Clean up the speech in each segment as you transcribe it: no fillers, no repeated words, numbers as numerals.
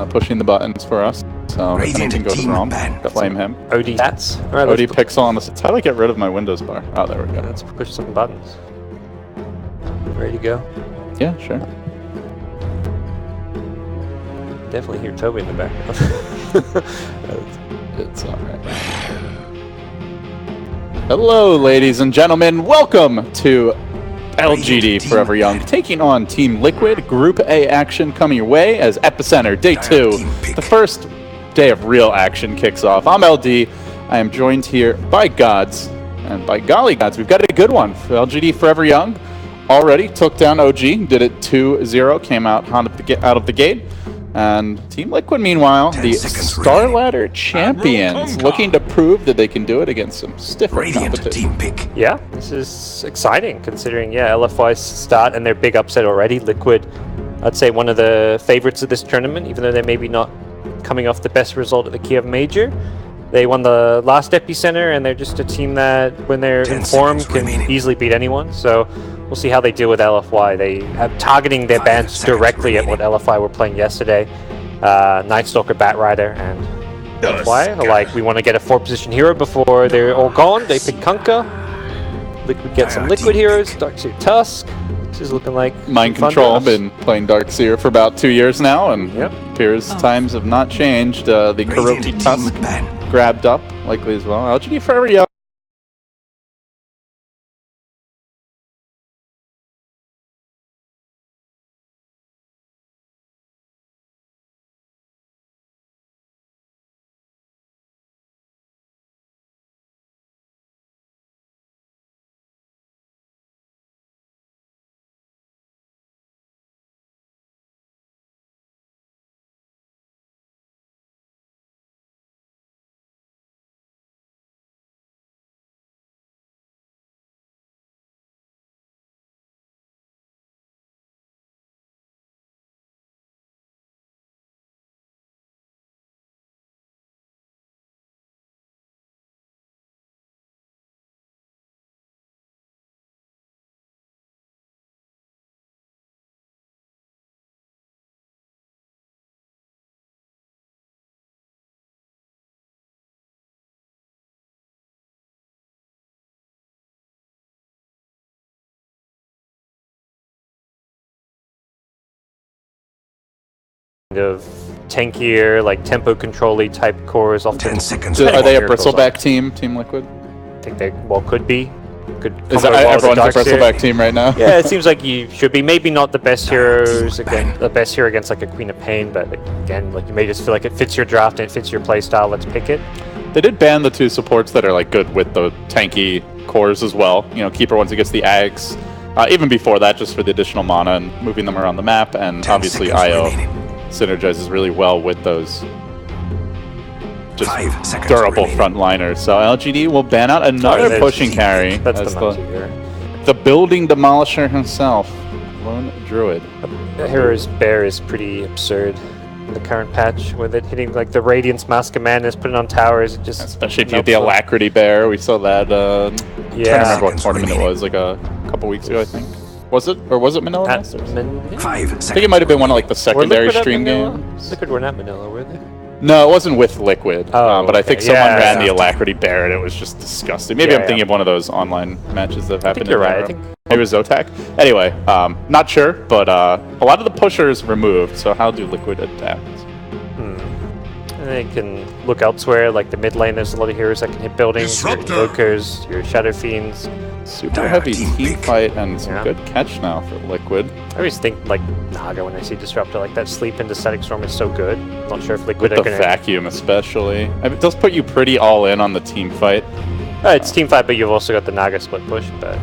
pushing the buttons for us. So if anything goes wrong, blame him. OD stats. Right, OD pixel on the stats. How do I get rid of my Windows bar? Oh, there we go. Let's push some buttons. Ready to go? Yeah, sure. Definitely hear Toby in the background. It's alright. Hello, ladies and gentlemen. Welcome to LGD Forever Young, taking on Team Liquid. Group A action coming your way as Epicenter, Day 2. The first day of real action kicks off. I'm LD. I am joined here by gods, and by golly gods, we've got a good one for LGD Forever Young. Already took down OG, did it 2-0, came out of the gate. And Team Liquid, meanwhile, the Star Ladder champions, looking to prove that they can do it against some stiffer competition. Yeah, this is exciting considering, LFY's start and their big upset already. Liquid, I'd say one of the favorites of this tournament, even though they're maybe not coming off the best result at the Kiev Major. They won the last Epicenter, and they're just a team that, when they're in form, can easily beat anyone. So we'll see how they deal with LFY. They have targeting their bans directly at what LFY were playing yesterday. Night Stalker, Bat Rider, and LFY are like, we want to get a 4-position hero before they're all gone. They pick Kunkka. Liquid get some Liquid heroes. Darkseer Tusk, which is looking like Mind Control. Been playing Darkseer for about 2 years now, and appears times have not changed. The Karoki Tusk grabbed up, likely as well. LGD Forever Young. Of tankier, like tempo control-y type cores. Often 10 seconds. Are they a bristleback team, Team Liquid? I think they could be. Is that everyone's a bristleback team right now? Yeah, it seems like you should be. Maybe not the best heroes against the best hero against like a Queen of Pain, but again, like you may just feel like it fits your draft and it fits your playstyle. Let's pick it. They did ban the 2 supports that are like good with the tanky cores as well. You know, Keeper once he gets the Ags. Even before that, just for the additional mana and moving them around the map, and obviously IO synergizes really well with those just durable frontliners. So LGD will ban out another pushing carry. That's the building demolisher himself, Lone Druid. The hero's bear is pretty absurd in the current patch, with it hitting like the Radiance Mask of Madness, putting on towers. It just especially if you get the Alacrity Bear. We saw that. I'm trying to remember what tournament it was, like a couple weeks ago, I think. Was it? Or was it Manila Masters? 5 seconds. I think it might have been one of like the secondary stream games. Liquid were not Manila, were they? No, it wasn't with Liquid. But I think someone ran the Alacrity Bear and it was just disgusting. Maybe I'm thinking of one of those online matches that have happened. You're right. I think maybe it was Zotac. Anyway, not sure, but a lot of the pushers removed. So how do Liquid adapt? They can look elsewhere, like the mid lane. There's a lot of heroes that can hit buildings. Your Invokers, your Shadow Fiends. Super heavy team fight and some good catch now for Liquid. I always think like Naga when I see Disruptor, like that sleep into Static Storm is so good. Not sure if Liquid with the vacuum especially. I mean, it does put you pretty all in on the team fight. It's team fight, but you've also got the Naga split push, but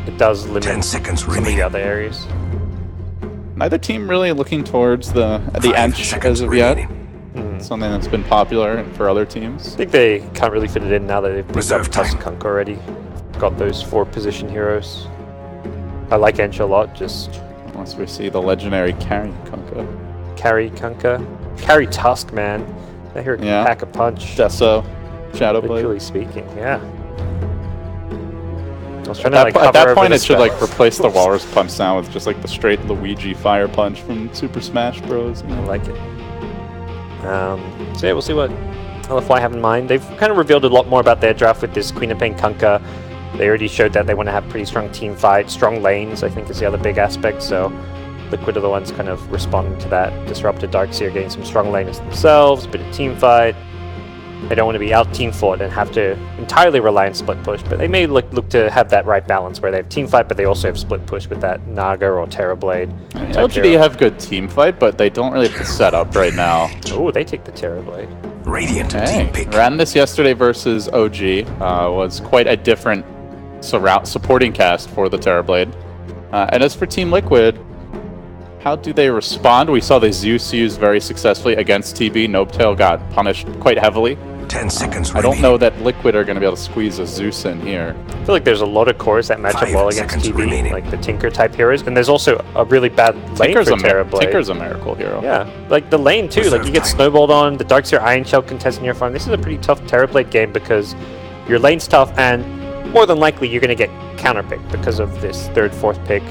it does limit 10 seconds some of the other areas. Neither team really looking towards the edge as of yet. Something that's been popular for other teams. I think they can't really fit it in now that they've picked up Tusk Kunk already. Got those 4-position heroes. I like Ench a lot, just once we see the legendary Carry Kunkka. Carry Kunkka. Carry Tusk, man. That hero can pack a punch. Deso, Shadowblade. Literally speaking, yeah. I was trying at that point, it should like replace the Walrus Punch now with just like the straight Luigi Fire Punch from Super Smash Bros. I like it. So yeah, we'll see what LFY have in mind. They've kind of revealed a lot more about their draft with this Queen of Pain Kunkka. They already showed that they want to have pretty strong team fight, strong lanes, I think is the other big aspect. So Liquid are the ones kind of responding to that. Disrupted Darkseer getting some strong laners themselves, a bit of team fight. They don't want to be out team fought and have to entirely rely on split push, but they may look to have that right balance where they have team fight, but they also have split push with that Naga or Terrorblade. LGD have good team fight, but they don't really have the setup right now. Oh, they take the Terrorblade. Radiant team pick. Ran this yesterday versus OG. Was quite a different supporting cast for the Terrorblade. And as for Team Liquid, how do they respond? We saw the Zeus used very successfully against TB. Nobtail got punished quite heavily. 10 seconds I don't know that Liquid are going to be able to squeeze a Zeus in here. I feel like there's a lot of cores that match up well against TB, like the Tinker type heroes, and there's also a really bad lane for Terrorblade. Tinker's a miracle hero. Yeah, like the lane too, like you get snowballed on, the Darkseer Iron Shell contesting your farm. This is a pretty tough Terrorblade game because your lane's tough, and more than likely you're going to get counterpicked because of this third, fourth pick.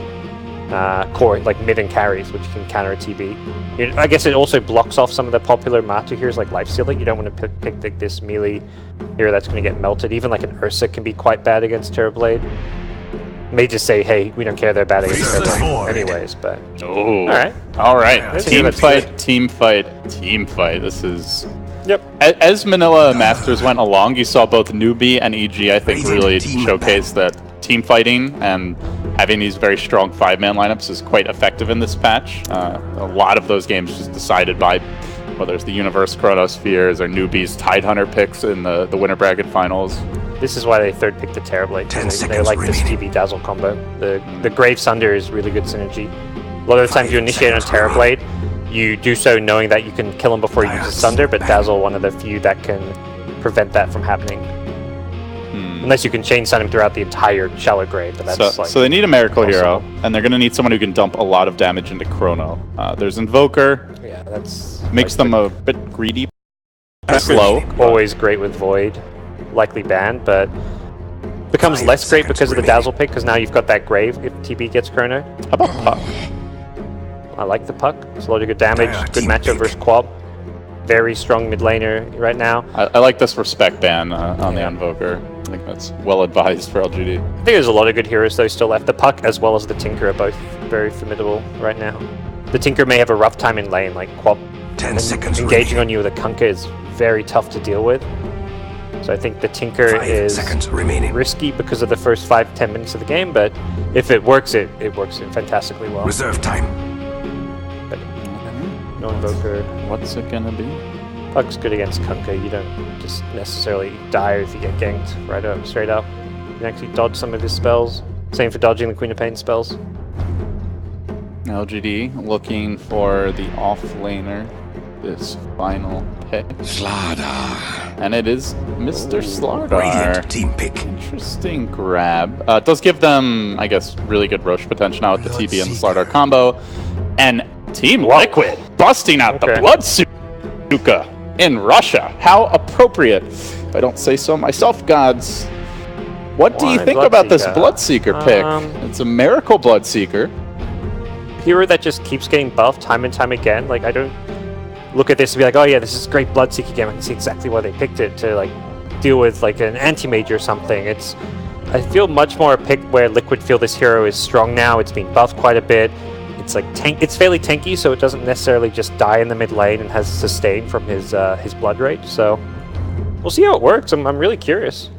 Core, like mid and carries, which can counter a TB. I guess it also blocks off some of the popular Mata heroes like Lifestealer. You don't want to pick this melee hero that's going to get melted. Even like an Ursa can be quite bad against Terrorblade. May just say, hey, we don't care, they're bad against Terrorblade anyways, but... Oh. Alright. Alright. Team fight, team fight, team fight. This is... Yep. As Manila Masters went along, you saw both Newbie and EG, I think, really showcase that team fighting and having these very strong 5-man lineups is quite effective in this patch. A lot of those games just decided by whether it's the Universe Chronospheres or Newbies Tidehunter picks in the winter bracket finals. This is why they third picked the Terrorblade. They like this TB Dazzle combo. The Grave Sunder is really good synergy. A lot of the times you initiate on Terrorblade, you do so knowing that you can kill him before you use a Sunder, but Dazzle one of the few that can prevent that from happening. Unless you can chain stun him throughout the entire shallow grave, but that's so they need a miracle hero, and they're going to need someone who can dump a lot of damage into Chrono. There's Invoker. Yeah, that's makes them a bit greedy, slow. Always great with Void, likely banned, but becomes less great because of the Dazzle pick, because now you've got that grave if TB gets Chrono. How about Puck? I like the Puck. It's a lot of good damage. Good matchup versus Quab. Very strong mid laner right now. I like this respect ban on the Invoker. I think that's well advised for LGD. I think there's a lot of good heroes though still left. The Puck as well as the Tinker are both very formidable right now. The Tinker may have a rough time in lane, like Quab 10 seconds engaging on you with a Kunkka is very tough to deal with. So I think the Tinker is risky because of the first 5-10 minutes of the game, but if it works, it works fantastically well. Reserve time. But no Invoker. What's it gonna be? Puck's good against Kunkka. You don't just necessarily die if you get ganked right up, straight up. You can actually dodge some of his spells. Same for dodging the Queen of Pain spells. LGD looking for the off-laner this final pick. Slardar. And it is Mr. Slardar. Team pick. Interesting grab. It does give them, I guess, really good Roche potential now with the TB and the Slardar combo. And Team Liquid busting out the Bloodsuka in Russia. How appropriate, if I don't say so myself, gods. What do you think about this Bloodseeker pick? It's a miracle Bloodseeker. Hero that just keeps getting buffed time and time again. Like, I don't look at this and be like, oh yeah, this is a great Bloodseeker game. I can see exactly why they picked it to like deal with like an anti-mage or something. I feel much more a pick where Liquid feel this hero is strong now. It's been buffed quite a bit. It's like it's fairly tanky, so it doesn't necessarily just die in the mid lane and has sustain from his blood rage. So we'll see how it works. I'm really curious.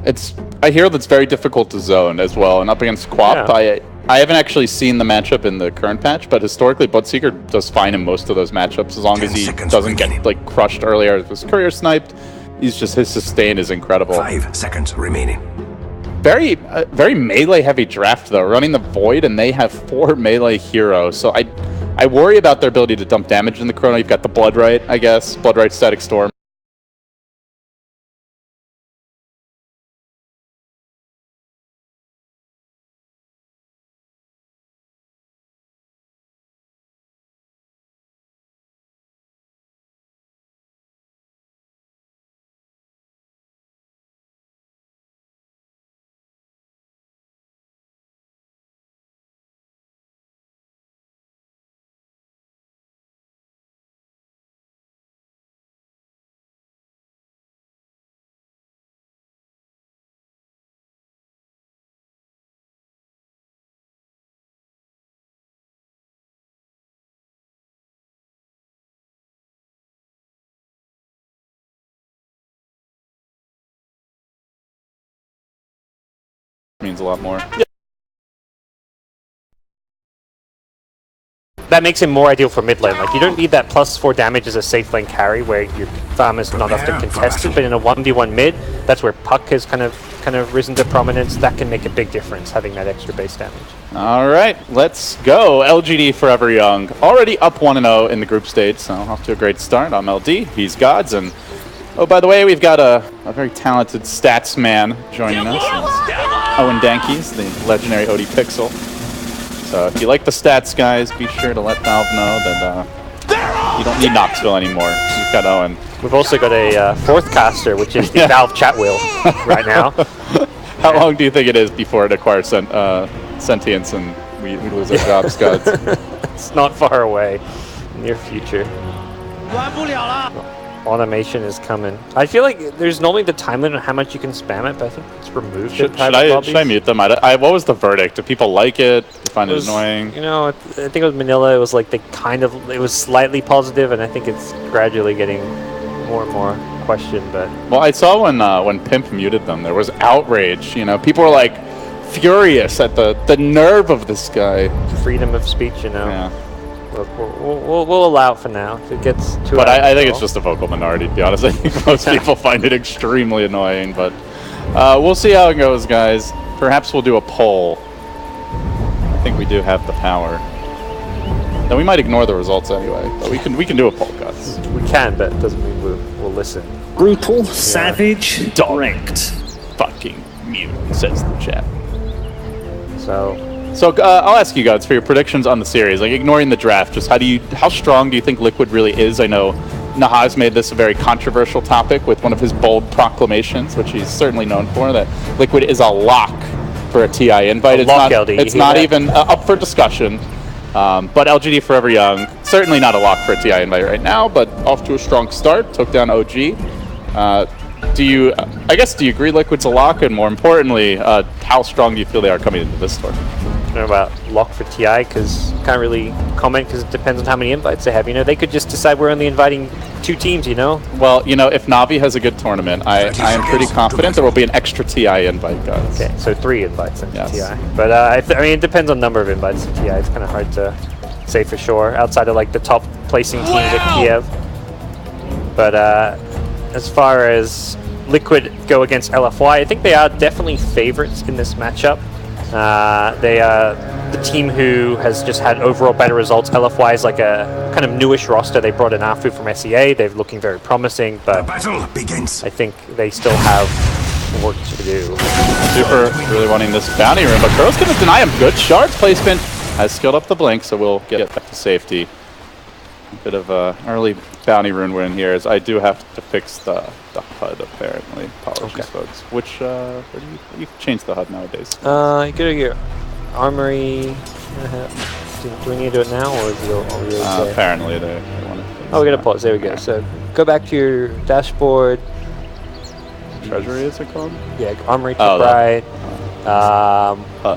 It's a hero that's very difficult to zone as well, and up against Quap, Yeah. I haven't actually seen the matchup in the current patch, but historically Bloodseeker does fine in most of those matchups as long as he doesn't get like crushed earlier if his courier sniped. His sustain is incredible. 5 seconds remaining. Very melee heavy draft though, running the Void, and they have 4 melee heroes, so I worry about their ability to dump damage in the Chrono. You've got the Bloodright, I guess, Bloodright Static Storm. means a lot more. That makes him more ideal for mid lane. Like, you don't need that +4 damage as a safe lane carry where your farm is not often contested, but in a 1v1 mid, that's where Puck has kind of risen to prominence. That can make a big difference, having that extra base damage. All right, let's go. LGD Forever Young, already up 1-0 in the group stage, so off to a great start. I'm LD, he's Gods, and oh, by the way, we've got a very talented stats man joining us. Owen Dankeys, the legendary OD Pixel. So if you like the stats, guys, be sure to let Valve know that you don't need Knoxville anymore. You've got Owen. We've also got a fourth caster, which is the Valve chat wheel right now. How long do you think it is before it acquires sentience and we lose our jobs, Gods? It's not far away. Near future. Automation is coming. I feel like there's normally the time limit on how much you can spam it, but I think it's removed. Should I mute them? What was the verdict? Do people like it? Do you find it annoying? You know, I think it was Manila. It was like it was slightly positive, and I think it's gradually getting more and more questioned. But well, I saw when Pimp muted them, there was outrage. You know, people were like furious at the nerve of this guy. Freedom of speech, you know. Yeah. Look, we'll allow it for now. If it gets too But I think it's just a vocal minority, to be honest. I think most people find it extremely annoying, but we'll see how it goes, guys. Perhaps we'll do a poll. I think we do have the power. Now, we might ignore the results anyway, but we can do a poll, guys. We can, but it doesn't mean we'll listen. Brutal, savage, direct. Fucking mute, says the chat. So I'll ask you guys for your predictions on the series, like ignoring the draft. Just how strong do you think Liquid really is? I know Nahaz made this a very controversial topic with one of his bold proclamations, which he's certainly known for, that Liquid is a lock for a TI invite. It's not even up for discussion. But LGD Forever Young, certainly not a lock for a TI invite right now, but off to a strong start. Took down OG. Do you agree Liquid's a lock? And more importantly, how strong do you feel they are coming into this tournament? I don't know about lock for TI because can't really comment because it depends on how many invites they have. You know, they could just decide we're only inviting 2 teams. You know. Well, you know, if Navi has a good tournament, I am pretty confident there will be an extra TI invite, guys. Okay, so 3 invites into TI. But I mean, it depends on number of invites to TI. It's kind of hard to say for sure outside of like the top placing teams at Kiev. But as far as Liquid go against LFY, I think they are definitely favorites in this matchup. They are the team who has just had overall better results. LFY is like a kind of newish roster. They brought in Afu from SEA. They're looking very promising, but Battle begins. I think they still have work to do. Super really wanting this bounty room, but Kurl's going to deny him. Good shards placement. Has skilled up the blink, so we'll get back to safety. A bit of a early bounty rune win here, as I do have to fix the HUD apparently. Apologies, folks. Which where do you change the HUD nowadays? You go to your armory. Do we need to do it now, or is it already okay? Apparently they want to. Oh, we got to pause. There we go. So go back to your dashboard. Treasury, is it called? Yeah, armory to right.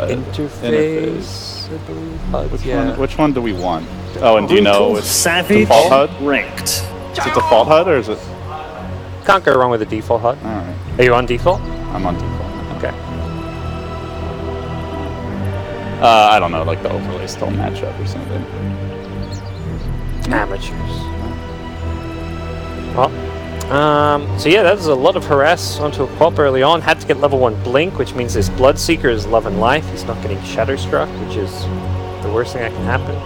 Interface. I believe. Which one do we want? Oh, and do you know it's savage, default HUD? ranked. Is it default HUD or is it? Can't go wrong with the default HUD. All right. Are you on default? I'm on default. Okay. I don't know, like the overlays don't match up or something. Amateurs. Well, so yeah, that was a lot of harass onto a Quap early on. Had to get level 1 Blink, which means this Bloodseeker is love and life. He's not getting Shadowstruck, which is the worst thing that can happen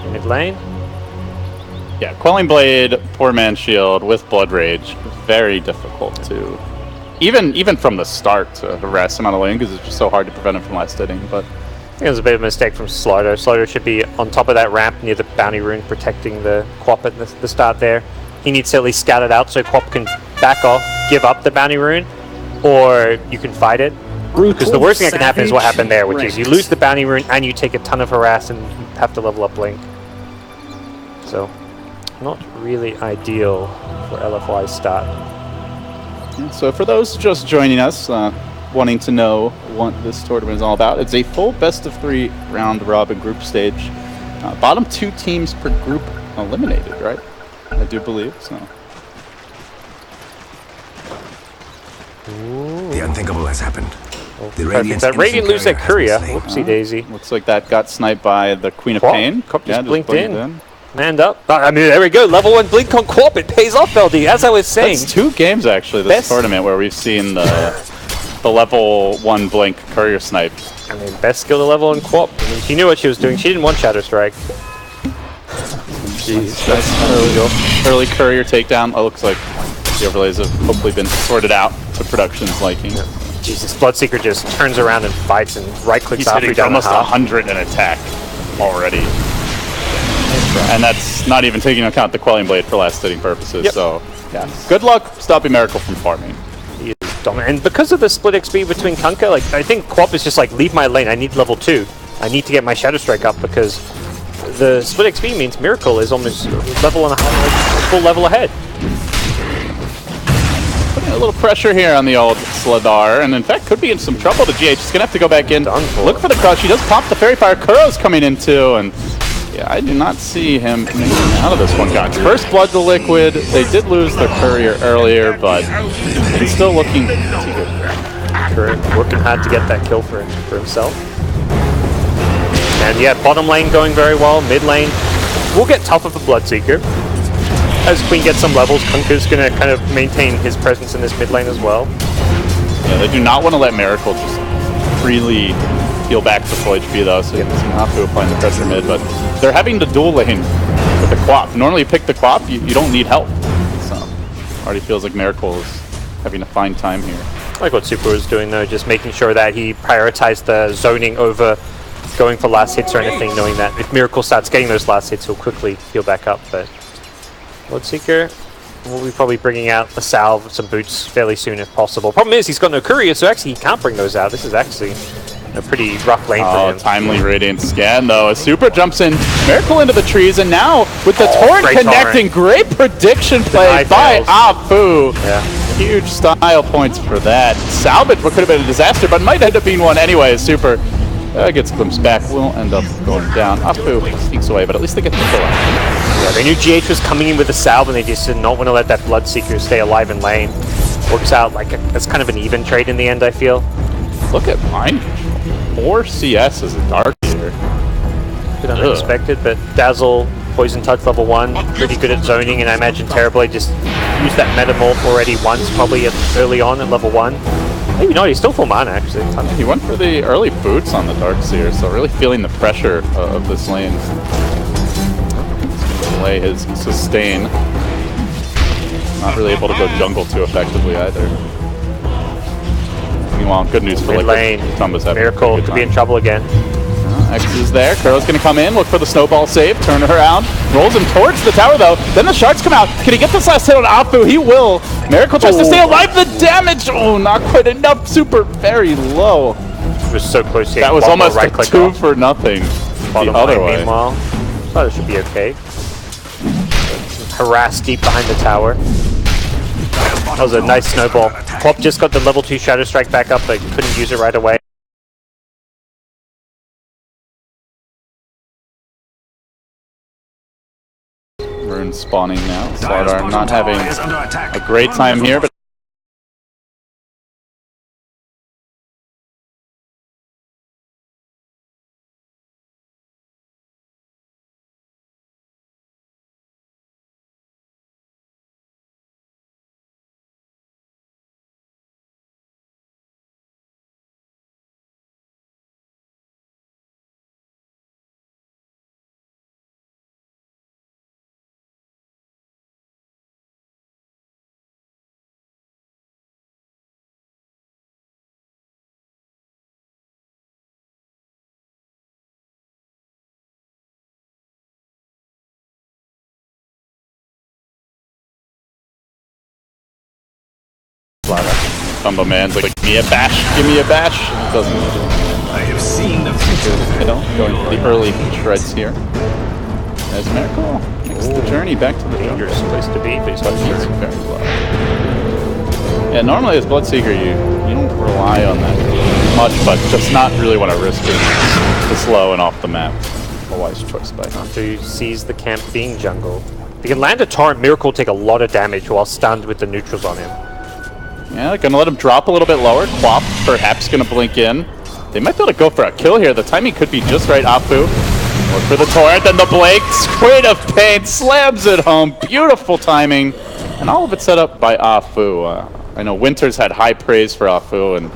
in mid lane. Yeah, Quelling Blade, Poor Man's Shield with Blood Rage, very difficult to, even from the start, to harass him on the lane because it's just so hard to prevent him from last hitting. But I think it was a bit of a mistake from Slider. Slider should be on top of that ramp near the bounty rune, protecting the Quap at the start there. He needs to at least scout it out so Quap can back off, give up the bounty rune, or you can fight it. Because the worst thing that can happen is what happened there, which is you lose the bounty rune and you take a ton of harass and have to level up Blink. So, not really ideal for LFY's start. So for those just joining us, wanting to know what this tournament is all about, it's a full best-of-3 round-robin group stage. Bottom 2 teams per group eliminated, right? I do believe so. The unthinkable has happened. The Perfect. That Radiant lose their courier. has been slain. Whoopsie daisy. Looks like that got sniped by the Queen of Quap. Pain. Quap just Yeah, blinked blinked in. Manned up. I mean, there we go. Level 1 blink on Quap. It pays off, LD. As I was saying. That's 2 games actually this Best- tournament where we've seen the level 1 blink courier snipe. I mean, best skill to level on Quap. I mean, she knew what she was doing. She didn't want Shadow Strike. Jeez, that's early courier takedown. It looks like the overlays have hopefully been sorted out to production's liking. Jesus, Bloodseeker just turns around and fights and right-clicks He's after hitting down the almost half. 100 in attack already. And that's not even taking into account the Quelling Blade for last hitting purposes. Yep. So, yeah. Good luck stopping Miracle from farming. He is dominant. And because of the split XP between Kunkka, like, I think Quap is just like, leave my lane. I need level 2. I need to get my Shadow Strike up because the split XP means Miracle is almost level and a half, like, full level ahead. Putting a little pressure here on the old Sladar, and in fact could be in some trouble. The GH is going to have to go back in. Look for the crush. He does pop the Fairy Fire. Kuro's coming in too, and yeah, I do not see him making out of this one. Got first blood to Liquid. They did lose their courier earlier, but he's still looking Current working hard to get that kill for himself. And yeah, bottom lane going very well. Mid lane will get tougher for Bloodseeker. As Queen gets some levels, Kunkka's going to kind of maintain his presence in this mid lane as well. Yeah, they do not want to let Miracle just freely heal back to full HP though, so you have to apply the pressure mid, but they're having to dual lane with the Quap. Normally you pick the Quap, you don't need help. So already feels like Miracle is having a fine time here. I like what Super was doing though, just making sure that he prioritized the zoning over going for last hits or anything, knowing that if Miracle starts getting those last hits, he'll quickly heal back up. But Bloodseeker will be probably bringing out a salve, some boots fairly soon if possible. Problem is he's got no courier, so actually he can't bring those out. This is actually a pretty rough lane for him. Timely Radiant scan though. As Super jumps in, Miracle into the trees, and now with the Torrent great connecting, great prediction play Deny by fails. Apu. Yeah. Huge style points for that. Salvage what could have been a disaster, but might end up being one anyway. Super gets glimpsed back, will end up going down. Apu sneaks away, but at least they get the kill out. Yeah, they knew GH was coming in with a salve, and they just did not want to let that Bloodseeker stay alive in lane. Works out like it's kind of an even trade in the end, I feel. Look at mine. 4 CS as a Dark here. Bit unexpected, but Dazzle, Poison Touch level 1, pretty good at zoning, and I imagine Terribly just used that Metamorph already once, probably early on at level 1. Maybe not, he's still full mana actually. He went for the early boots on the Darkseer, so really feeling the pressure of this lane. Delay his sustain. Not really able to go jungle too effectively either. Meanwhile, good news for Mid lane, Tumba's having Miracle a good could be in time. trouble again. X is there. Kuro's going to come in, look for the snowball save, turn her around, rolls him towards the tower though. Then the sharks come out. Can he get this last hit on Apu? He will. Miracle tries to stay alive. The damage, not quite enough. Super very low. It was so close here. That was almost right a click 2 off. for nothing. Bottom The other lane, way. meanwhile, thought it should be okay. Harass deep behind the tower. That was a nice snowball. Quap just got the level 2 Shadow Strike back up, but couldn't use it right away. Rune spawning now. Slardar not having a great time here, but Tumba man's like, give me a bash, give me a bash. He doesn't I have seen the future. going for the early shreds here. As Miracle makes the journey back to the jungle. Dangerous place to be, but he's got He's Fury. very low. Yeah, normally as Bloodseeker you don't rely on that much, but just not really want to risk it this low and off the map. A wise choice by him. After he sees the camp being jungle. If he can land a torrent, Miracle will take a lot of damage while stunned with the neutrals on him. Yeah, gonna let him drop a little bit lower. Quap perhaps gonna blink in. They might be able to go for a kill here. The timing could be just right. Afu. Look for the torrent, then the blink. Squid of paint slams it home. Beautiful timing. And all of it set up by Afu. I know Winters had high praise for Afu, and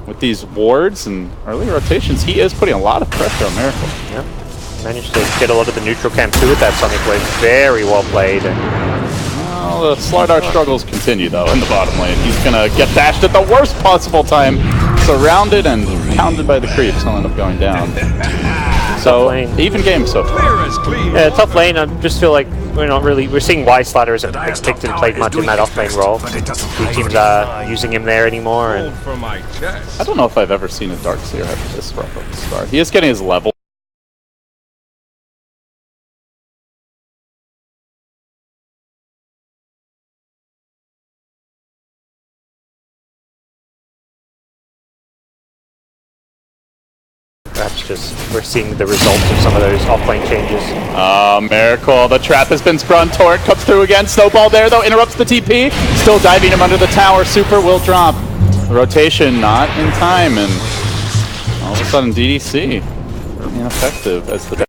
with these wards and early rotations, he is putting a lot of pressure on Miracle. Yeah. Managed to get a lot of the neutral camp too with that Sonic Wave. Very well played. And well, the Slardar struggles continue though in the bottom lane. He's gonna get dashed at the worst possible time. Surrounded and pounded by the creeps. He'll end up going down. So, even game so far. yeah, tough lane. I just feel like we're seeing why Slardar isn't expected to play much in that off-lane role. Few teams are using him there anymore. And I don't know if I've ever seen a Darkseer have this rough of a start. He is getting his level. perhaps just we're seeing the results of some of those off-lane changes. Miracle, the trap has been sprung. Torrent comes through again. Snowball there, though, interrupts the TP. Still diving him under the tower. Super will drop. The rotation not in time, and all of a sudden DDC really ineffective as the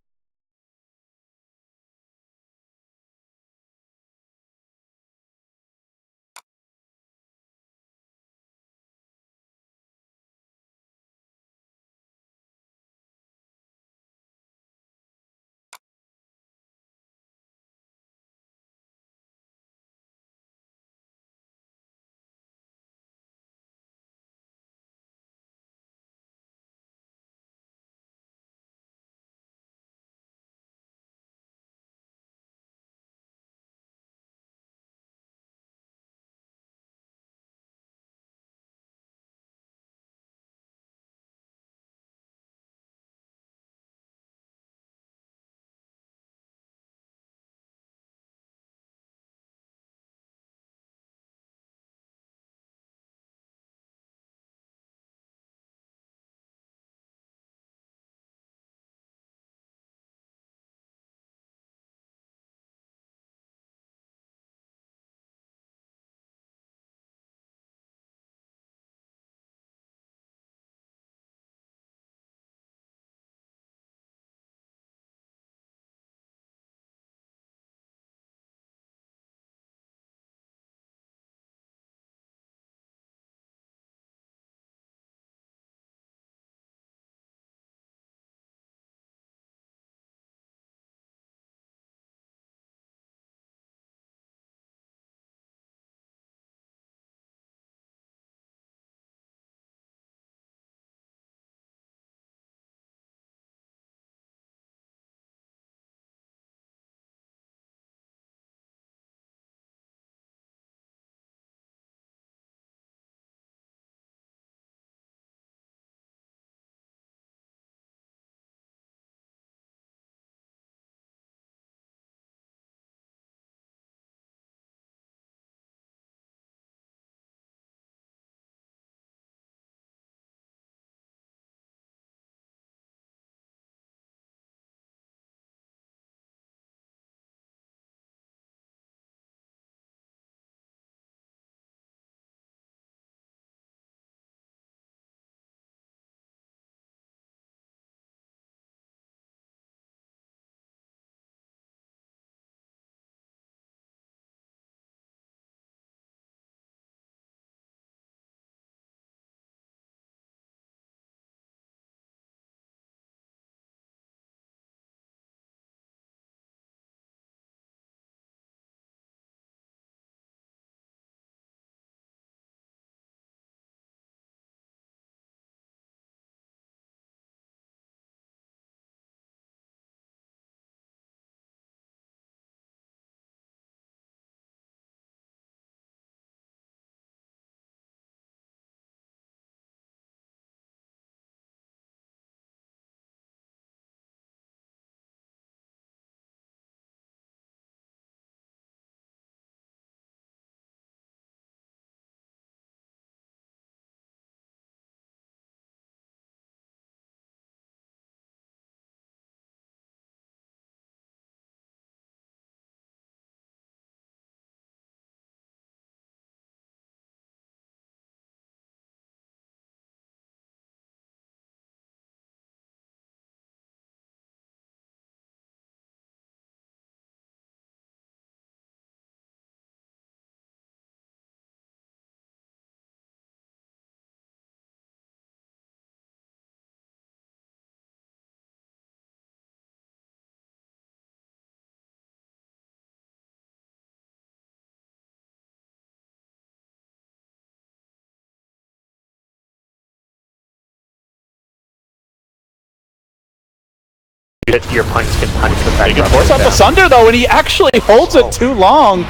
that your opponents can punish with back. He can force out the Sunder though, and he actually holds it too long.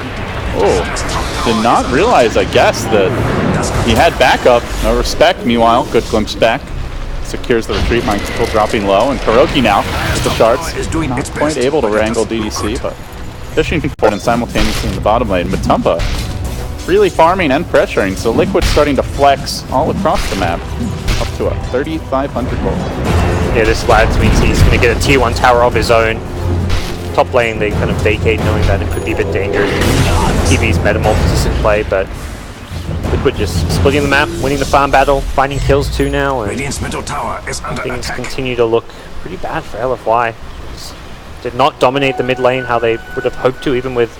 Oh, did not realize, I guess, that he had backup. No respect, meanwhile. Good glimpse back. Secures the retreat, Mike still dropping low, and Kuroki now with the shards. Not quite able to wrangle DDC, but fishing forward and simultaneously in the bottom lane. Matumba really farming and pressuring, so Liquid starting to flex all across the map. Up to a 3,500 gold. Yeah, this Lads means he's going to get a tier 1 tower of his own. Top lane, they kind of vacate knowing that it could be a bit dangerous. TV's Metamorphosis in play, but Liquid just splitting the map, winning the farm battle, finding kills too now, and Radiant's middle tower is under things attack. continue to look pretty bad for LFY. Just did not dominate the mid lane how they would have hoped to, even with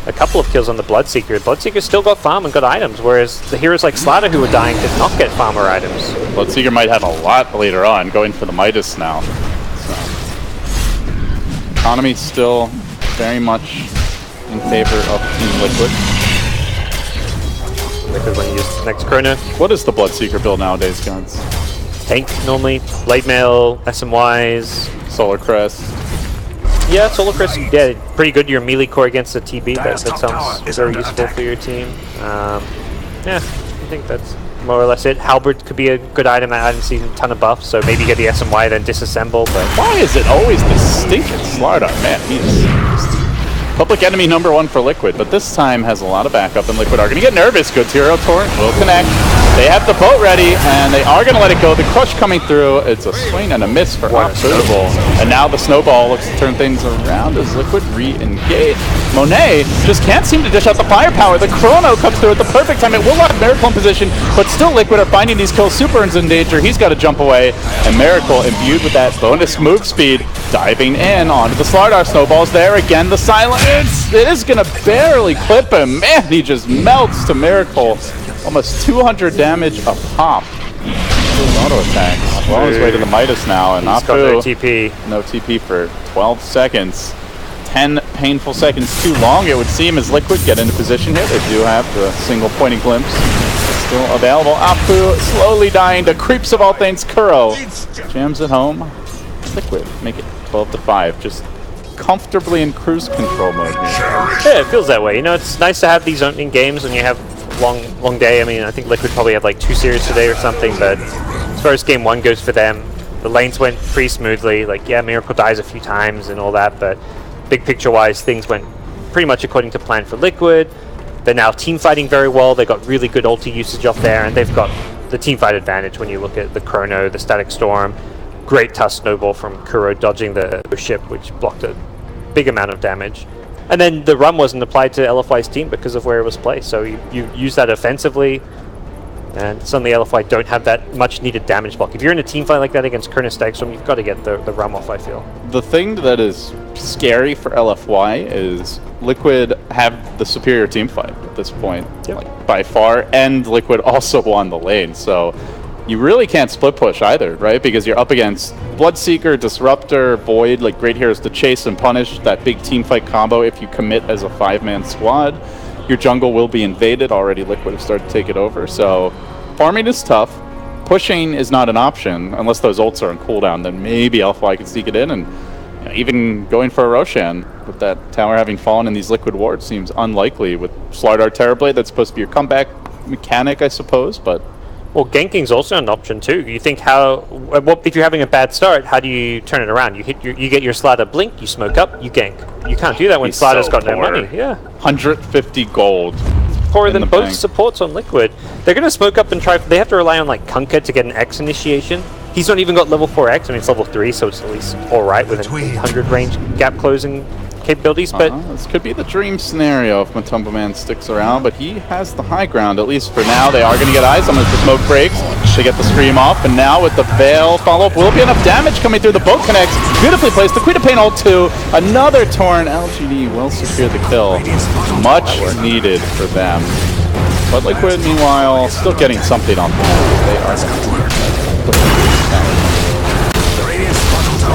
a couple of kills on the Bloodseeker. Bloodseeker still got farm and got items, whereas the heroes like Slatter who were dying did not get farm or items. Bloodseeker might have a lot later on, going for the Midas now. So, economy still very much in favor of Team Liquid. Liquid when you use the next Chrono. What is the Bloodseeker build nowadays, guns? Tank normally, Blade Mail, SMYs. Solar Crest. Yeah, Solar Crest, yeah, pretty good. Your melee core against the TB. That sounds very useful for your team. Yeah, I think that's more or less it. Halberd could be a good item. I haven't seen a ton of buffs, so maybe get the SMY then disassemble. But Why is it always the stinking Slardar? Man, he is public enemy #1 for Liquid, but this time has a lot of backup, and Liquid are going to get nervous. Good Hero Torrent will connect. They have the boat ready, and they are going to let it go. The crush coming through. It's a swing and a miss for Snowball. And now the Snowball looks to turn things around as Liquid re-engage. Monet just can't seem to dish out the firepower. The Chrono comes through at the perfect time. It will lock Miracle in position, but still Liquid are finding these kills. Super's in danger. He's got to jump away, and Miracle, imbued with that bonus move speed, diving in onto the Slardar. Snowball's there again. The silence. It is going to barely clip him. Man, he just melts to Miracle. Almost 200 damage a pop. Auto attacks. Well on his way to the Midas now, and he's got no TP. No TP for 12 seconds. 10 painful seconds too long, it would seem, as Liquid get into position here. They do have the single pointing glimpse still available. Apu slowly dying to creeps of all things. Kuro jams it home. Liquid make it 12-5. Just comfortably in cruise control mode here. Yeah, it feels that way. You know, it's nice to have these opening games when you have long day. I mean, I think Liquid probably had like 2 series today or something, but as far as game 1 goes for them, the lanes went pretty smoothly. Like, yeah, Miracle dies a few times and all that, but big picture wise, things went pretty much according to plan for Liquid. They're now team fighting very well. They got really good ulti usage off there, and they've got the team fight advantage when you look at the Chrono, the Static Storm. Great tough snowball from Kuro dodging the ship, which blocked a big amount of damage. And then the run wasn't applied to LFY's team because of where it was placed. So you use that offensively, and suddenly LFY don't have that much needed damage block. If you're in a team fight like that against Kerner Stagstorm, you've got to get the run off, I feel. The thing that is scary for LFY is Liquid have the superior team fight at this point, like, by far, and Liquid also won the lane. So you really can't split push either, right? Because you're up against Bloodseeker, Disruptor, Void, like great heroes to chase and punish that big team fight combo. If you commit as a 5-man squad, your jungle will be invaded. Already Liquid have started to take it over. So farming is tough. Pushing is not an option unless those ults are on cooldown. Then maybe LFY can sneak it in, and you know, even going for a Roshan with that tower having fallen in these Liquid wards seems unlikely. With Slardar Terrorblade, that's supposed to be your comeback mechanic, I suppose, but well, ganking's also an option too. You think if you're having a bad start, how do you turn it around? You get your Slatter blink, you smoke up, you gank. You can't do that when Slatter's got no money. Yeah, 150 gold. Poorer than both supports on Liquid. They're gonna smoke up and try. They have to rely on like Kunkka to get an X initiation. He's not even got level 4 X. I mean, it's level 3, so it's at least all right with an 800 range gap closing capabilities, but this could be the dream scenario if Matumba Man sticks around, but he has the high ground, at least for now. They are going to get eyes on as the smoke breaks. They get the scream off, and now with the Veil follow-up, will be enough damage coming through. The boat connects, beautifully placed. The Queen of Pain ult 2, another Torn. LGD will secure the kill. Much needed for them. But Liquid, meanwhile, still getting something on them. They are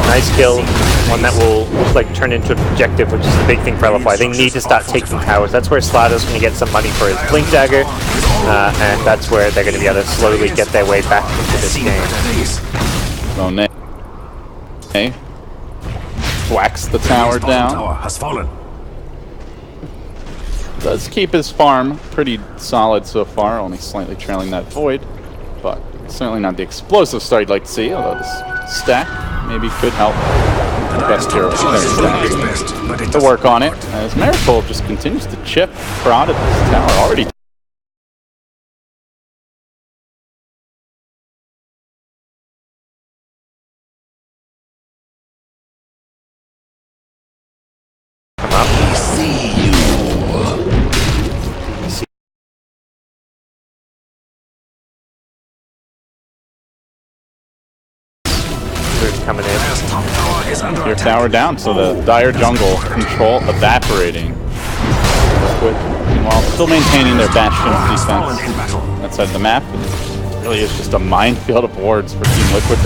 nice kill. One that will like turn into an objective, which is the big thing for LFY. They need to start taking towers. That's where Slatter's going to get some money for his Blink Dagger, and that's where they're going to be able to slowly get their way back into this game. So, whacks the tower down. Tower has fallen. Does keep his farm pretty solid so far, only slightly trailing that void, but certainly not the explosive start you'd like to see, although this stack maybe could help the best hero to work on it, as Miracle just continues to chip prod at this tower already. Coming in. Your tower down, so the dire jungle control evaporating. Liquid, meanwhile, still maintaining their bastion defense. That side of the map, it really is just a minefield of wards for Team Liquid.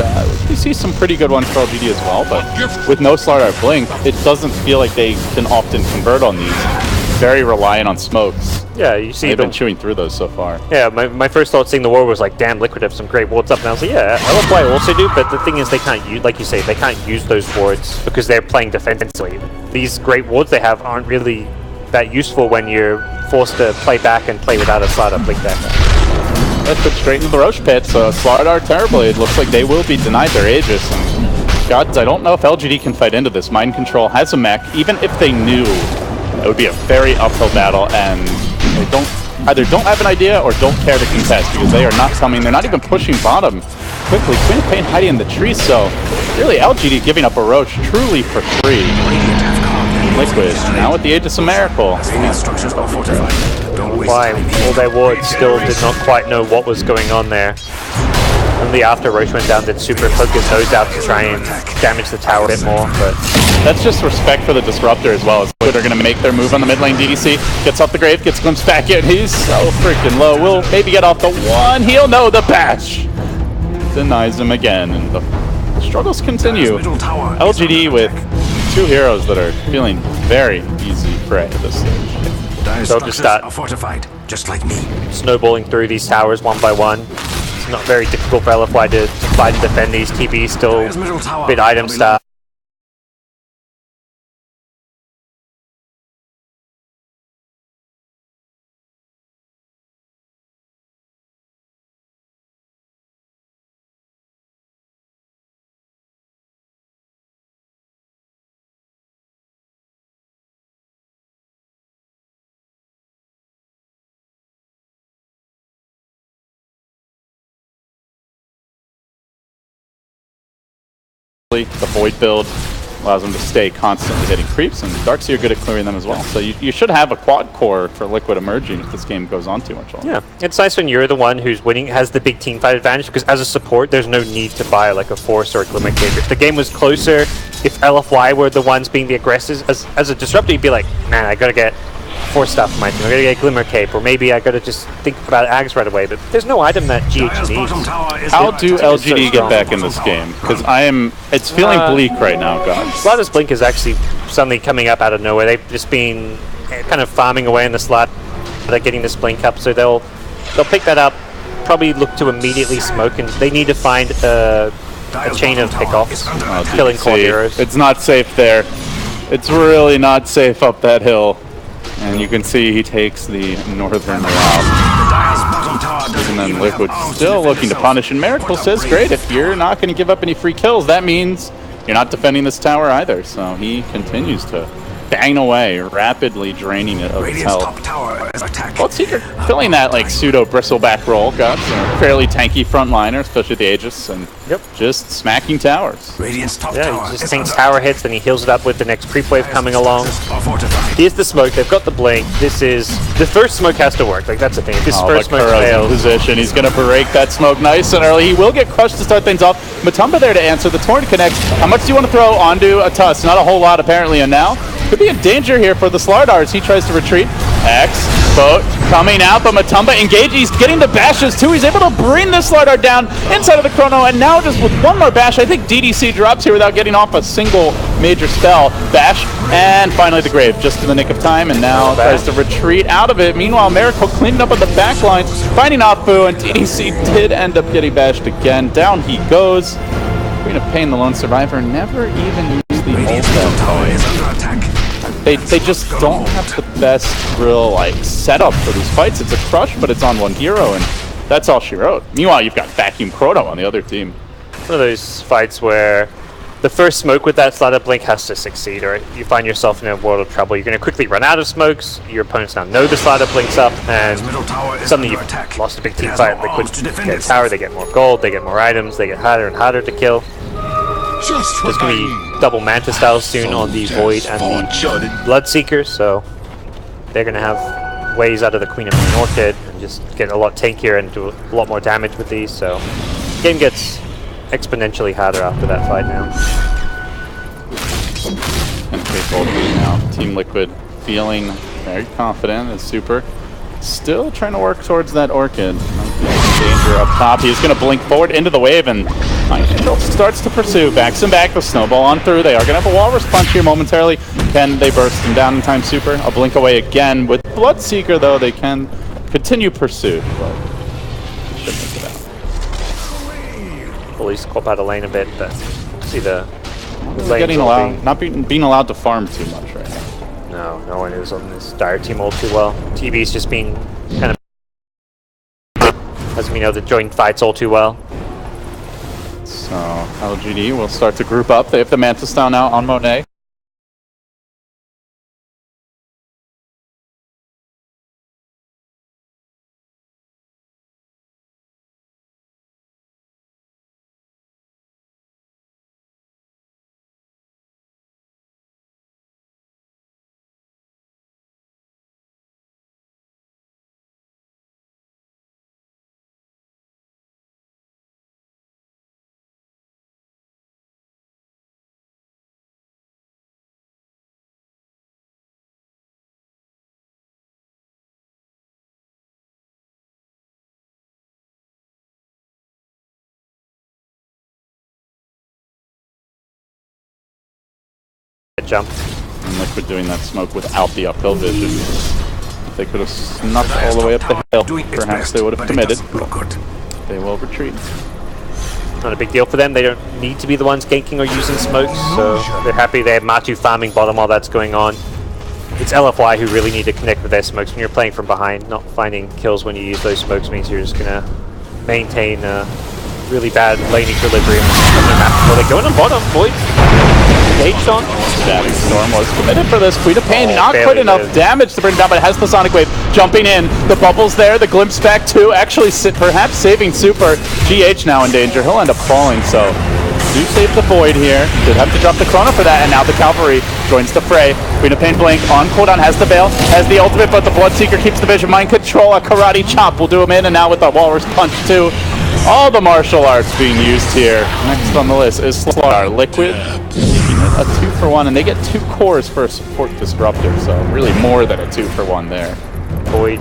We see some pretty good ones for LGD as well, but with no Slardar Blink, it doesn't feel like they can often convert on these. Very reliant on smokes. Yeah, you see they've been chewing through those so far. Yeah, my first thought seeing the ward was like, damn, Liquid have some great wards up. And I was like, yeah, LFY also do, but the thing is they can't use, like you say, they can't use those wards because they're playing defensively. These great wards they have aren't really that useful when you're forced to play back and play without a Slardar Blink deck. Let's put straight into the Roche pit, so Slardar Terrorblade looks like they will be denied their Aegis. And gods, I don't know if LGD can fight into this. Mind Control has a mech, even if they knew, it would be a very uphill battle, and they either don't have an idea or don't care to contest because they are not coming. They're not even pushing bottom quickly. Queen of Pain hiding in the trees, so really LGD giving up a Roach truly for free. Liquid now with the Aegis of Miracle. Why all their wards still did not quite know what was going on there. Only after Roche went down did Super focus those out to try and damage the tower a bit more, but that's just respect for the Disruptor as well. As Liquid are going to make their move on the mid lane. DDC gets off the grave, gets glimpsed back in. He's so freaking low. Will maybe get off the one. He'll know the bash. Denies him again, and the struggles continue. LGD with two heroes that are feeling very easy prey at this stage. They'll just start fortified, just like me. Snowballing through these towers one by one. It's not very difficult for LFY to fight and defend these. TB still a bit item stuff. The Void build allows them to stay constantly hitting creeps, and Darkseer are good at clearing them as well. So you should have a quad core for Liquid emerging if this game goes on too much longer. Yeah, it's nice when you're the one who's winning, has the big team fight advantage, because as a support, there's no need to buy like a Force or a Glimmer Cape. If the game was closer, if LFY were the ones being the aggressors, as a disruptor, you'd be like, man, I gotta get Force stuff for my team. I gotta get Glimmer Cape, or maybe I gotta just think about Ags right away. But there's no item that GH needs. How do LGD get back in this game? Because it's feeling bleak right now, guys. Slardar's Blink is actually suddenly coming up out of nowhere. They've just been kind of farming away in the slot. They're getting this Blink up, so they'll pick that up. Probably look to immediately smoke, and they need to find a chain of pickoffs, killing core heroes. It's not safe there. It's really not safe up that hill. And you can see he takes the northern route. And then Liquid still looking to punish. And Miracle says, great, if you're not going to give up any free kills, that means you're not defending this tower either. So he continues to bang away, rapidly draining it of its health. Bloodseeker filling that like pseudo bristleback role, got a fairly tanky frontliner, especially the Aegis, and just smacking towers. Yeah, he just tanks tower hits, then he heals it up with the next creep wave coming along. Here's the smoke, they've got the blink. This is the first smoke has to work, like that's the thing. If this first smoke fails, position, he's gonna break that smoke nice and early. He will get crushed to start things off. Matumba there to answer. The Torrent connects. How much do you want to throw onto a Tusk? Not a whole lot apparently, and now could be in danger here for the Slardars. He tries to retreat. X boat coming out, but Matumba engaged. He's getting the bashes too. He's able to bring the Slardar down inside of the chrono, and now just with one more bash, I think DDC drops here without getting off a single major spell. Bash, and finally the grave, just in the nick of time, and now tries to retreat out of it. Meanwhile, Miracle cleaning up on the back lines, finding Apu, and DDC did end up getting bashed again. Down he goes. Queen of Pain, the lone survivor, never even used the Radiant's middle tower is under attack. They just don't have the best real like setup for these fights. It's a crush, but it's on one hero, and that's all she wrote. Meanwhile, you've got Vacuum Chrono on the other team. One of those fights where the first smoke with that slide-up blink has to succeed, or you find yourself in a world of trouble. You're going to quickly run out of smokes, your opponents now know the slide-up blink's up, and suddenly you've lost a big team fight. Liquid get tower, they get more gold, they get more items, they get harder and harder to kill. There's going to be double Manta styles soon on the Void and the Bloodseeker, so they're going to have ways out of the Queen of the Orchid and just get a lot tankier and do a lot more damage with these, so the game gets exponentially harder after that fight now. And Bold now. Team Liquid feeling very confident as Super. Still trying to work towards that Orchid. Danger up top. He's going to blink forward into the wave, and Mind Control starts to pursue. Backs him back. The snowball on through. They are going to have a Walrus Punch here momentarily. Can they burst him down in time, Super? A blink away again. With Bloodseeker, though, they can continue pursuit. But should make it out. Police scope out of lane a bit, but see the getting allowed, not being allowed to farm too much right now. No one is on this dire team all too well. TB's just been kind of, as we know, the joint fights all too well. So LGD will start to group up. They have the Manta style now on Monet. Jump. And Liquid doing that smoke without the uphill vision. If they could have snuck all the way up the hill, perhaps they would have committed. They will retreat. Not a big deal for them. They don't need to be the ones ganking or using smokes, so they're happy they have Matu farming bottom while that's going on. It's LFY who really need to connect with their smokes when you're playing from behind. Not finding kills when you use those smokes means you're just going to maintain really bad lane equilibrium. Well, they're going on bottom, Void. Engaged on. Static Storm was committed for this. Queen of Pain, not quite enough damage to bring down, but it has the Sonic Wave jumping in. The bubbles there, the glimpse back too, actually perhaps saving Super. GH now in danger. He'll end up falling, so do save the Void here. Did have to drop the Chrono for that, and now the Cavalry joins the fray. Queen of Pain blink on cooldown, has the Veil, has the ultimate, but the Bloodseeker keeps the vision. Mind Control, a Karate Chop will do him in, and now with the Walrus Punch too. All the martial arts being used here. Next on the list is Slaughter. Liquid, a 2-for-1, and they get 2 cores for a support disruptor, so really more than a 2-for-1 there. Void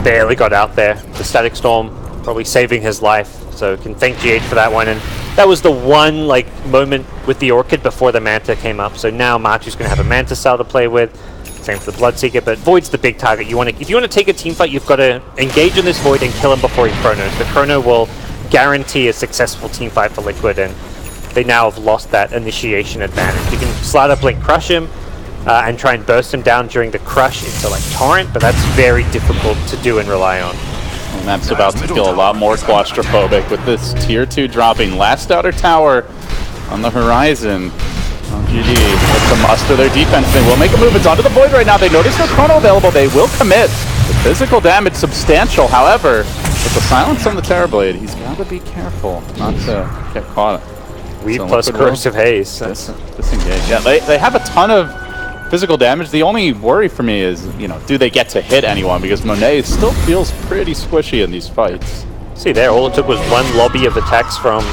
barely got out there. The Static Storm probably saving his life, so can thank GH for that one. And that was the one moment with the Orchid before the Manta came up. So now Matu's going to have a Manta style to play with. Same for the Bloodseeker, but Void's the big target. If you want to take a team fight, you've got to engage in this Void and kill him before he chronos. The chrono will guarantee a successful team fight for Liquid, and they now have lost that initiation advantage. You can slide up link, crush him, and try and burst him down during the crush into Torrent, but that's very difficult to do and rely on. And that's about to feel a lot more claustrophobic with this tier 2 dropping. Last outer tower on the horizon. GD looks to muster their defense. They will make a move. It's onto the Void right now. They notice no chrono available. They will commit. The physical damage substantial, however, with the silence on the Terrorblade, he's got to be careful not to get caught. Weave plus Corrosive Haze. Disengage. Yeah, they have a ton of physical damage. The only worry for me is, do they get to hit anyone? Because Monet still feels pretty squishy in these fights. See there, all it took was one lobby of attacks from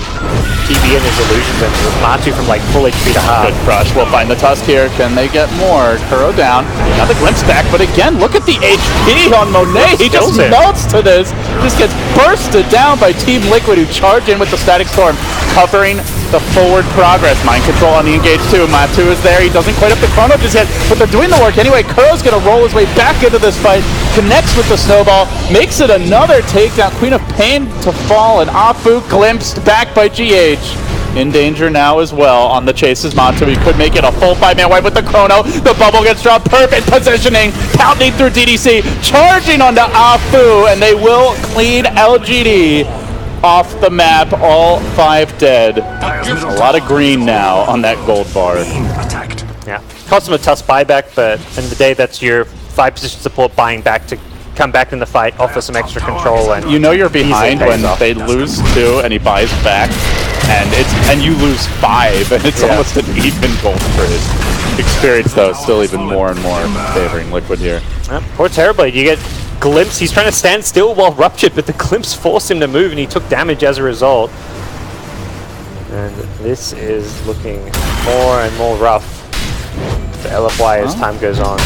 TB and his illusions, and Matu from full HP to half. Good crush. We'll find the Tusk here. Can they get more? Kuro down. Now the glimpse back, but again, look at the HP on Monet. He just melts to this. Just gets bursted down by Team Liquid, who charge in with the Static Storm, covering the forward progress. Mind Control on the engage too. Matu is there. He doesn't quite have the chrono just yet, but they're doing the work anyway. Kuro's going to roll his way back into this fight, connects with the snowball, makes it another takedown. Queen of Pain to fall, and Afu glimpsed back by GH. in danger now as well on the chases. Monto, he could make it a full 5-man wipe with the chrono. The bubble gets dropped. Perfect positioning. Pounding through DDC. Charging onto Afu, and they will clean LGD off the map. All 5 dead. A lot of green now on that gold bar. Yeah, cost him a tough buyback, but in the day, that's your 5 position support buying back to come back in the fight, offer some extra control, and you know you're behind when they lose 2 and he buys back, and you lose 5, and it's almost an even gold for his experience, though. Still even more and more favoring Liquid here. Poor Terrorblade, you get Glimpse. He's trying to stand still while ruptured, but the Glimpse forced him to move, and he took damage as a result. And this is looking more and more rough for LFY as time goes on.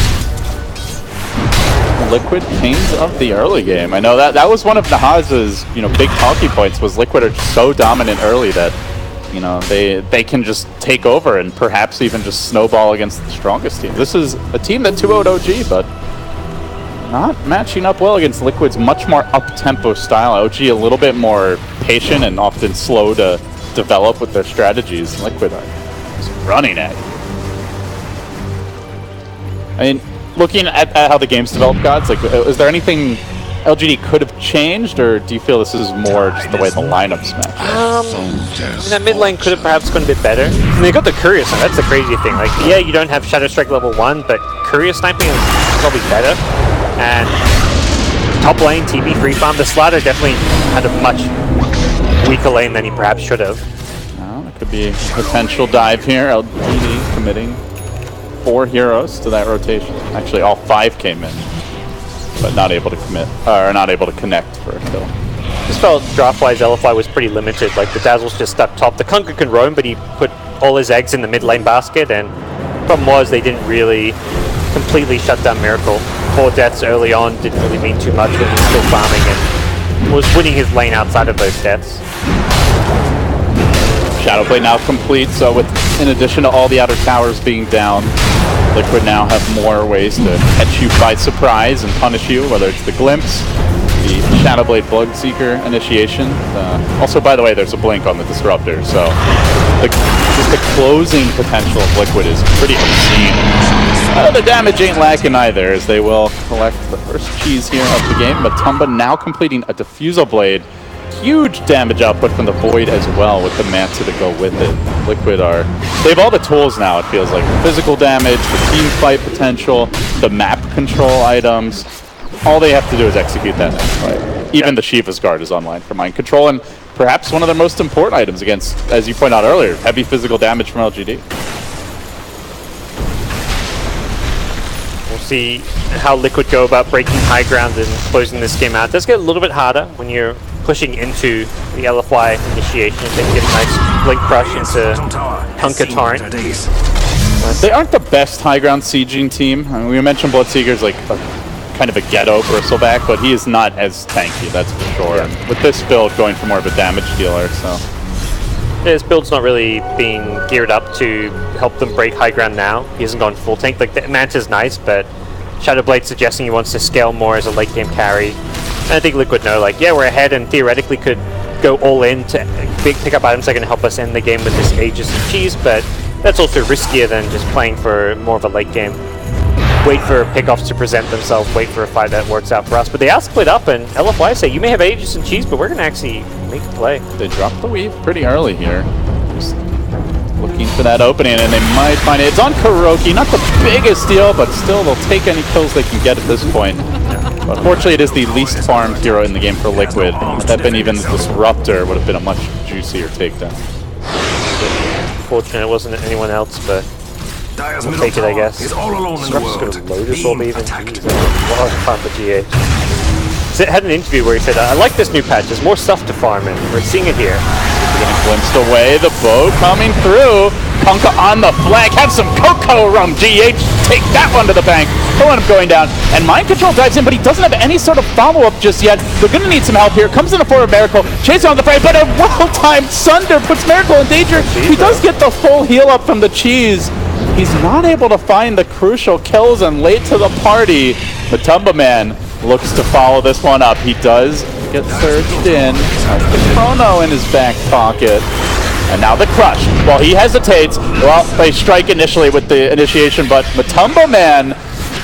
Liquid kings of the early game. I know that was one of Nahaz's, big talking points, was Liquid are so dominant early that, they can just take over and perhaps even just snowball against the strongest team. This is a team that 2-0'd OG, but not matching up well against Liquid's much more up-tempo style. OG a little bit more patient and often slow to develop with their strategies. Liquid are just running at you. I mean, looking at how the game's developed, Gods, is there anything LGD could have changed, or do you feel this is more just the way the lineups match? That mid lane could have perhaps gone a bit better. And they got the Courier, so that's the crazy thing. Yeah, you don't have Shadow Strike level 1, but Courier sniping is probably better. And top lane, TB free farm, the Slider definitely had a much weaker lane than he perhaps should have. Well, it could be a potential dive here. LGD committing 4 heroes to that rotation. Actually, all 5 came in, but not able to commit, or not able to connect for a kill. Just felt draft-wise, LFY was pretty limited. The Dazzle's just stuck top. The Kunkka can roam, but he put all his eggs in the mid lane basket, and the problem was they didn't really completely shut down Miracle. 4 deaths early on didn't really mean too much when he was still farming and was winning his lane outside of those deaths. Shadowblade now complete, so in addition to all the outer towers being down, Liquid now have more ways to catch you by surprise and punish you, whether it's the Glimpse, the Shadowblade Bloodseeker initiation. Also, by the way, there's a blink on the Disruptor, so just the closing potential of Liquid is pretty obscene. The damage ain't lacking either, as they will collect the first cheese here of the game. Matumba now completing a Diffusal Blade. Huge damage output from the Void as well, with the Manta to go with it. Liquid they have all the tools now, it feels like. The physical damage, the team fight potential, the map control items. All they have to do is execute that next fight. Even the Shiva's Guard is online for mind control, and perhaps one of their most important items against, as you pointed out earlier, heavy physical damage from LGD. We'll see how Liquid go about breaking high ground and closing this game out. It does get a little bit harder when you're pushing into the LFY initiation. They can get a nice blink crush into Kunkka Torrent. They aren't the best high ground sieging team. I mean, we mentioned Bloodseeker's kind of a ghetto bristleback, but he is not as tanky, that's for sure. Yeah. With this build going for more of a damage dealer, so. Yeah, his build's not really being geared up to help them break high ground now. He hasn't gone full tank. The Manta's nice, but Shadowblade suggesting he wants to scale more as a late game carry. And I think Liquid know, yeah, we're ahead and theoretically could go all in to pick up items that can help us end the game with this Aegis and Cheese, but that's also riskier than just playing for more of a late game. Wait for pickoffs to present themselves, wait for a fight that works out for us. But they are split up, and LFY say, you may have Aegis and Cheese, but we're going to actually make a play. They dropped the weave pretty early here. Just looking for that opening, and they might find it. It's on Kuroki, not the biggest deal, but still they'll take any kills they can get at this point. But fortunately, it is the least farmed hero in the game for Liquid. Had that been even the Disruptor, would have been a much juicier takedown. Fortunate it wasn't anyone else, but we'll take it, I guess. Disruptor's going to Lotus Orb even. Jeez, what a fun for GH. So had an interview where he said, I like this new patch, there's more stuff to farm, and we're seeing it here. Getting glimpsed away, the bow coming through. Kunkka on the flag, have some Cocoa Rum, GH, take that one to the bank. He'll end up going down, and Mind Control dives in, but he doesn't have any sort of follow-up just yet. They're going to need some help here. Comes in the form of Miracle, chasing on the frame, but a well-timed Sunder puts Miracle in danger. He does get the full heal up from the Cheese. He's not able to find the crucial kills and late to the party. Matumba Man looks to follow this one up. He does get surged in. Has the chrono in his back pocket. And now the crush. While he hesitates, well, they strike initially with the initiation, but Matumbo Man,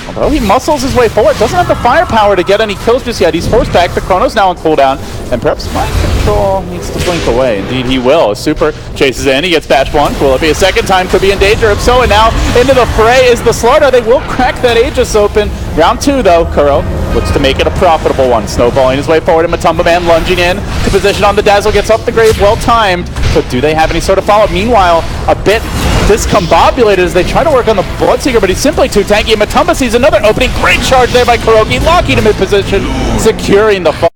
although he muscles his way forward, doesn't have the firepower to get any kills just yet. He's forced back. The Chrono's now on cooldown, and perhaps Mind Control needs to blink away. Indeed, he will. Super chases in. He gets bashed once. Will it be a second time? Could be in danger. If so, and now into the fray is the Slaughter. They will crack that Aegis open. Round 2, though. Kuro looks to make it a profitable one. Snowballing his way forward, and Matumbo Man lunging in to position on the Dazzle. Gets up the grave. Well timed. But do they have any sort of follow-up? Meanwhile, a bit discombobulated as they try to work on the Bloodseeker, but he's simply too tanky. Matumba sees another opening. Great charge there by Kuroki, locking him in position, securing the fall.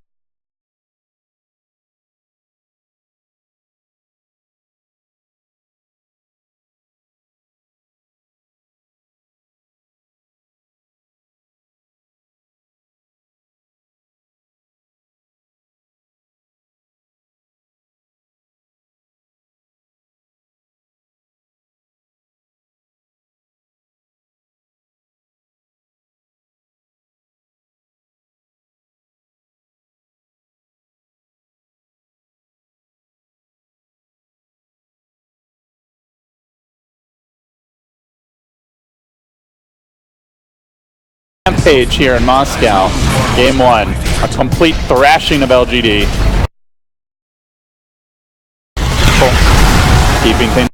Rampage here in Moscow. Game 1, a complete thrashing of LGD. Keeping things.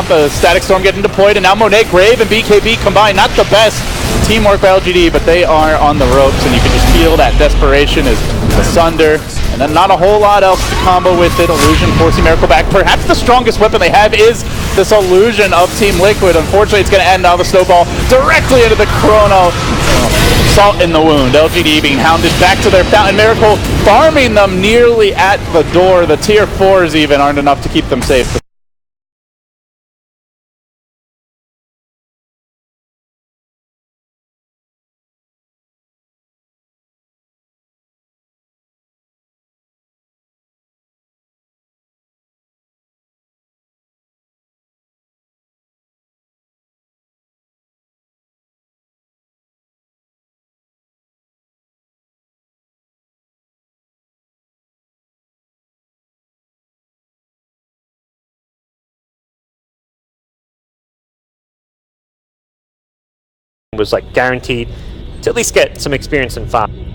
The Static Storm getting deployed, and now Monet, Grave, and BKB combined. Not the best teamwork by LGD, but they are on the ropes, and you can just feel that desperation is asunder. And then not a whole lot else to combo with it. Illusion forcing Miracle back. Perhaps the strongest weapon they have is this Illusion of Team Liquid. Unfortunately, it's going to end now. The Snowball directly into the Chrono. Salt in the wound. LGD being hounded back to their fountain. Miracle farming them nearly at the door. The tier 4s even aren't enough to keep them safe. Was like guaranteed to at least get some experience in farm.